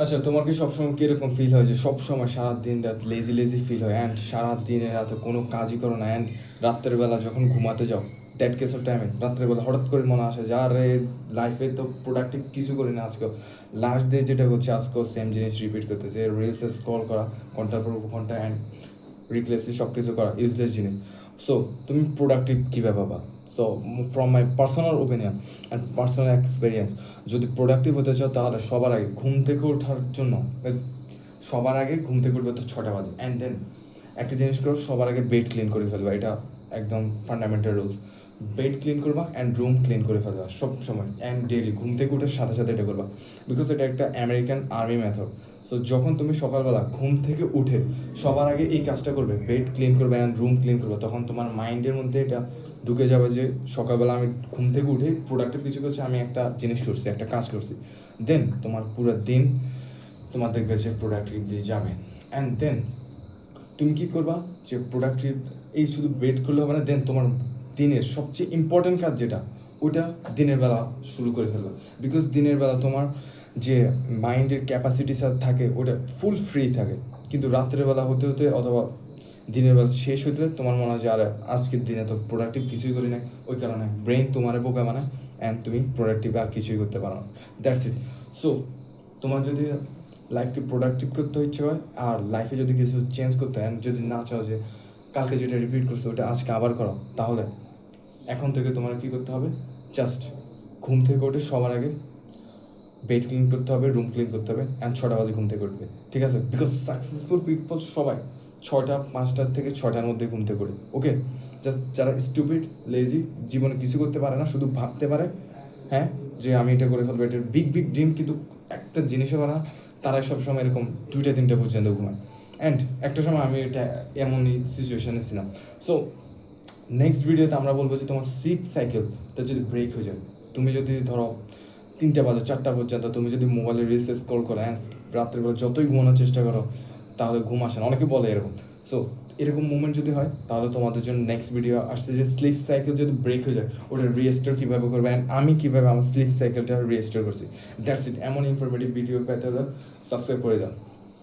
আচ্ছা, তোমার কি সবসময় কিরকম ফিল হয় যে সবসময় সারা দিন রাত লেজি লেজি ফিল হয় অ্যান্ড সারা দিনে রাতে কোনো কাজই করো না অ্যান্ড রাত্রের বেলা যখন ঘুমাতে যাও দ্যাট কেস অফ টাইমে রাত্রের বেলা হঠাৎ করে মনে আসে যে আরে লাইফে তো প্রোডাক্টিভ কিছু করি না আজকে, লাস্ট ডে যেটা হচ্ছে আজকেও সেম জিনিস রিপিট করতেছে, রিলসে স্ক্রল করা ঘন্টার পর ঘন্টা অ্যান্ড রিপ্লেসলি সব কিছু করা ইউজলেস জিনিস। সো তুমি প্রোডাক্টিভ কীভাবে পাবা? So from my personal opinion and personal experience, যদি প্রোডাক্টিভ হতে চাও তাহলে সবার আগে ঘুম থেকে ওঠার জন্য সবার আগে ঘুম থেকে উঠবে তো 6টা বাজে অ্যান্ড দেন একটা জিনিস করো, সবার আগে বেড ক্লিন করে ফেলবা, এটা একদম ফান্ডামেন্টাল রুলস। বেড ক্লিন করবা অ্যান্ড রুম ক্লিন করে ফেলবা সব সময় অ্যান্ড ডেইলি ঘুম থেকে উঠার সাথে সাথে এটা করবা, বিকজ এটা একটা আমেরিকান আর্মি মেথড। সো যখন তুমি সকালবেলা ঘুম থেকে উঠে সবার আগে এই কাজটা করবে, বেড ক্লিন করবে অ্যান্ড রুম ক্লিন করবে, তখন তোমার মাইন্ডের মধ্যে এটা ঢুকে যাবে যে সকালবেলা আমি ঘুম থেকে উঠে প্রোডাক্টিভ কিছু করছি, আমি একটা জিনিস করছি, একটা কাজ করছি। দেন তোমার পুরো দিন তোমার দেখবে যে প্রোডাক্টিভলি যাবে। অ্যান্ড দেন তুমি কী করবা যে প্রোডাক্টিভ এই শুধু বেড করলে হবে না, দেন তোমার দিনের সবচেয়ে ইম্পর্টেন্ট কাজ যেটা ওইটা দিনের বেলা শুরু করে ফেলবা, বিকজ দিনের বেলা তোমার যে মাইন্ডের ক্যাপাসিটি থাকে ওটা ফুল ফ্রি থাকে, কিন্তু রাত্রের বেলা হতে হতে অথবা দিনের বেলা শেষ হতে তোমার মনে হয় যে আর আজকের দিনে তো প্রোডাক্টিভ কিছুই করি না, ওই কারণে ব্রেন তোমার বোকা বানায় অ্যান্ড তুমি প্রোডাক্টিভ আর কিছুই করতে পারো না। That's it. সো তোমার যদি লাইফকে প্রোডাক্টিভ করতে ইচ্ছে হয় আর লাইফে যদি কিছু চেঞ্জ করতে হয়, যদি না চাও যে কালকে যেটা রিপিট করছো ওটা আজকে আবার করো, তাহলে এখন থেকে তোমার কী করতে হবে, জাস্ট ঘুম থেকে উঠে সবার আগে বেড ক্লিন করতে হবে, রুম ক্লিন করতে হবে অ্যান্ড 6টা বাজে ঘুম থেকে উঠবে, ঠিক আছে? বিকজ সাকসেসফুল পিপল সবাই 5টা থেকে 6টার মধ্যে ঘুম থেকে উঠে, ওকে? জাস্ট যারা স্টুপিড লেজি জীবনে কিছু করতে পারে না, শুধু ভাবতে পারে হ্যাঁ যে আমি এটা করে ফেলবো, এটার বিগ বিগ ড্রিম কিন্তু একটা জিনিসও পারে না, তারাই সবসময় এরকম 2টা 3টা পর্যন্ত ঘুমায়। অ্যান্ড একটা সময় আমি এটা এমনই সিচুয়েশনে ছিলাম। সো নেক্সট ভিডিওতে আমরা বলবো যে তোমার স্লিপ সাইকেলটা যদি ব্রেক হয়ে যায়, তুমি যদি ধরো 3টা বাজে 4টা পর্যন্ত তুমি যদি মোবাইলে রিলস স্ক্রল করো অ্যান্ড রাত্রেবেলা যতই ঘুমানোর চেষ্টা করো তাহলে ঘুম আসে না, অনেকে বলে এরকম। সো এরকম মুভমেন্ট যদি হয় তাহলে তোমাদের জন্য নেক্সট ভিডিও আসছে যে স্লিপ সাইকেল যদি ব্রেক হয়ে যায় ওটা রিস্টোর কীভাবে করবে অ্যান্ড আমি কীভাবে আমার স্লিপ সাইকেলটা রিস্টোর করছি। That's it. এমন ইনফরমেটিভ ভিডিও পেতে হলে সাবস্ক্রাইব করে দাও।